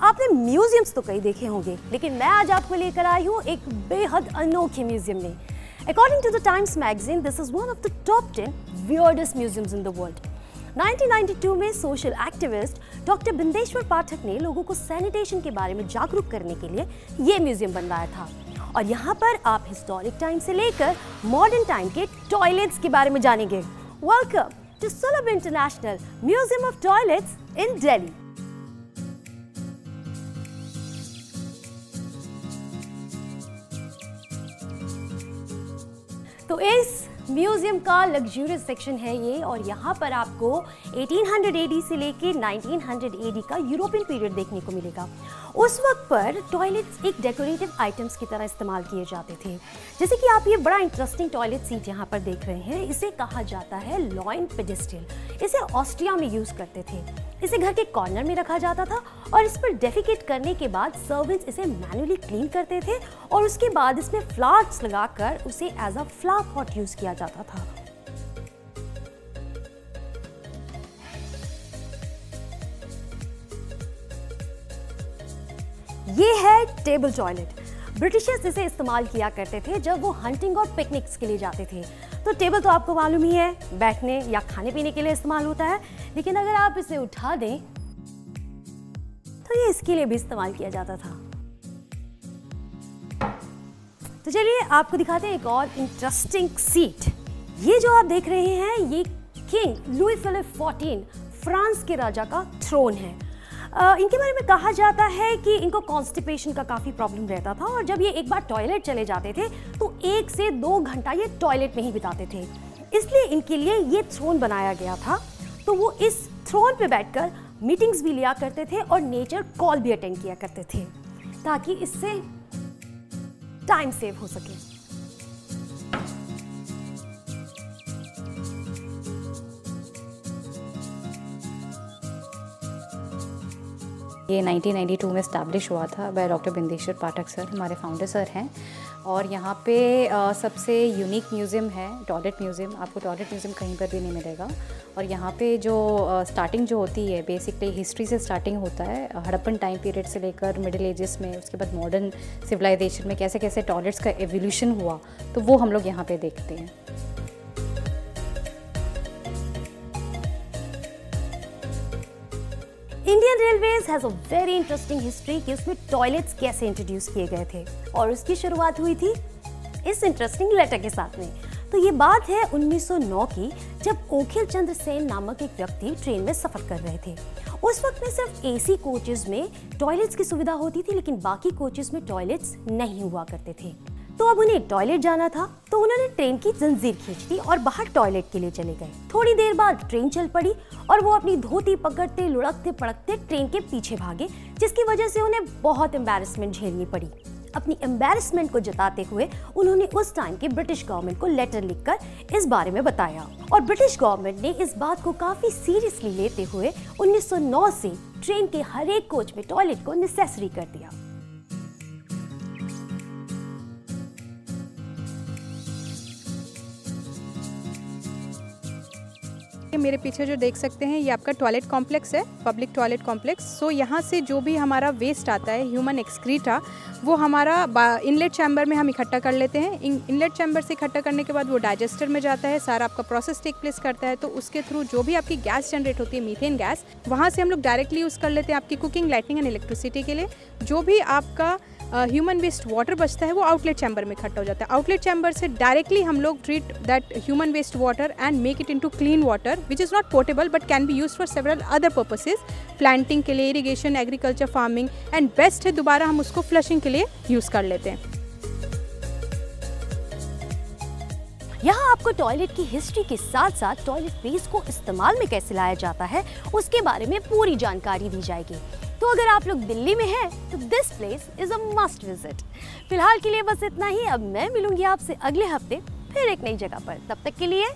आपने म्यूजियम्स तो कई देखे होंगे, लेकिन मैं आज आपको लेकर आई हूँ एक बेहद अनोखे म्यूजियम में। According to the Times magazine, this is one of the top 10 weirdest museums in the world. 1992 में सोशल एक्टिविस्ट डॉक्टर बिंदेश्वर पाठक ने लोगों को सैनिटेशन के बारे में जागरूक करने के लिए ये म्यूजियम बनवाया था। और यहाँ पर आप हिस्टोरिक टाइम से लेकर मॉडर्न टाइम के टॉयलेट्स के बारे में जानेंगे। वेलकम टू सुलभ इंटरनेशनल म्यूजियम ऑफ टॉयलेट्स इन दिल्ली। तो इस म्यूजियम का लग्जूरियस सेक्शन है ये, और यहाँ पर आपको 1800 AD से लेके 1900 AD का यूरोपियन पीरियड देखने को मिलेगा। उस वक्त पर टॉयलेट्स एक डेकोरेटिव आइटम्स की तरह इस्तेमाल किए जाते थे। जैसे कि आप ये बड़ा इंटरेस्टिंग टॉयलेट सीट यहाँ पर देख रहे हैं, इसे कहा जाता है लॉइन पेडेस्टल। इसे ऑस्ट्रिया में यूज करते थे। इसे घर के कॉर्नर में रखा जाता था और इस पर डेफिकेट करने के बाद सर्वेंट्स इसे मैनुअली क्लीन करते थे और उसके बाद इसमें फ्लावर्स लगाकर उसे as a flower pot use किया जाता था। ये है टेबल टॉयलेट। ब्रिटिशर्स इसे इस्तेमाल किया करते थे जब वो हंटिंग और पिकनिक्स के लिए जाते थे। तो टेबल तो आपको मालूम ही है, बैठने या खाने पीने के लिए इस्तेमाल होता है, लेकिन अगर आप इसे उठा दें तो ये इसके लिए भी इस्तेमाल किया जाता था। तो चलिए आपको दिखाते हैं एक और इंटरेस्टिंग सीट। ये जो आप देख रहे हैं ये किंग लुई फिलिप 14 फ्रांस के राजा का थ्रोन है। इनके बारे में कहा जाता है कि इनको कॉन्स्टिपेशन का काफ़ी प्रॉब्लम रहता था और जब ये एक बार टॉयलेट चले जाते थे तो 1 से 2 घंटा ये टॉयलेट में ही बिताते थे, इसलिए इनके लिए ये थ्रोन बनाया गया था। तो वो इस थ्रोन पे बैठकर मीटिंग्स भी लिया करते थे और नेचर कॉल भी अटेंड किया करते थे ताकि इससे टाइम सेव हो सके। ये 1992 में इस्टेब्लिश हुआ था by doctor Bindeshwar Pathak sir, हमारे फाउंडर सर हैं। और यहाँ पे सबसे यूनिक म्यूज़ियम है टॉयलेट म्यूज़ियम। आपको टॉयलेट म्यूज़ियम कहीं पर भी नहीं मिलेगा। और यहाँ पे जो स्टार्टिंग जो होती है बेसिकली हिस्ट्री से स्टार्टिंग होता है, हड़प्पन टाइम पीरियड से लेकर मिडिल एजेस में, उसके बाद मॉडर्न सिविलाइजेशन में कैसे कैसे टॉयलेट्स का एवोल्यूशन हुआ, तो वो हम लोग यहाँ पे देखते हैं। Indian railways has a very interesting history कि उसमें टॉयलेट्स कैसे इंट्रोड्यूस किए गए थे और उसकी शुरुआत हुई थी इस इंटरेस्टिंग लेटर के साथ में। तो ये बात है 1909 की, जब ओखिल चंद्र सेन नामक एक व्यक्ति ट्रेन में सफर कर रहे थे। उस वक्त में सिर्फ एसी कोचेस में टॉयलेट्स की सुविधा होती थी, लेकिन बाकी कोचेस में टॉयलेट्स नहीं हुआ करते थे। तो अब उन्हें टॉयलेट जाना था तो उन्होंने ट्रेन की जंजीर खींच दी और बाहर टॉयलेट के लिए चले गए। थोड़ी देर बाद ट्रेन चल पड़ी और वो अपनी धोती पकड़ते लुढ़कते पड़कते ट्रेन के पीछे भागे, जिसकी वजह से उन्हें बहुत एम्बैरेसमेंट झेलनी पड़ी। अपनी एम्बैरेसमेंट को जताते हुए उन्होंने उस टाइम की ब्रिटिश गवर्नमेंट को लेटर लिखकर इस बारे में बताया और ब्रिटिश गवर्नमेंट ने इस बात को काफी सीरियसली लेते हुए 1909 से ट्रेन के हर एक कोच में टॉयलेट को नेसेसरी कर दिया। मेरे पीछे जो देख सकते हैं ये आपका टॉयलेट कॉम्प्लेक्स है, पब्लिक टॉयलेट कॉम्प्लेक्स। सो यहाँ से जो भी हमारा वेस्ट आता है, ह्यूमन एक्सक्रीटा, वो हमारा इनलेट चैम्बर में हम इकट्ठा कर लेते हैं। इनलेट चैम्बर से इकट्ठा करने के बाद वो डाइजेस्टर में जाता है, सारा आपका प्रोसेस टेक प्लेस करता है। तो उसके थ्रू जो भी आपकी गैस जनरेट होती है, मीथेन गैस, वहाँ से हम लोग डायरेक्टली यूज़ कर लेते हैं आपकी कुकिंग, लाइटिंग एंड इलेक्ट्रिसिटी के लिए। जो भी आपका ह्यूमन वेस्ट वाटर बचता है वो आउटलेट चैम्बर में इकट्ठा हो जाता है। आउटलेट चैम्बर से डायरेक्टली हम लोग treat that human waste water and make it into clean water which is not portable but can be use for several other purposes, planting के लिए, irrigation, agriculture, farming, and best है दोबारा हम उसको flushing के लिए यूज़ कर लेते हैं। यहाँ आपको टॉयलेट की हिस्ट्री के साथ साथ टॉयलेट वेस्ट को इस्तेमाल में कैसे लाया जाता है उसके बारे में पूरी जानकारी दी जाएगी। तो अगर आप लोग दिल्ली में हैं तो this place is a must visit. फिलहाल के लिए बस इतना ही। अब मैं मिलूंगी आपसे अगले हफ्ते फिर एक नई जगह पर। तब तक के लिए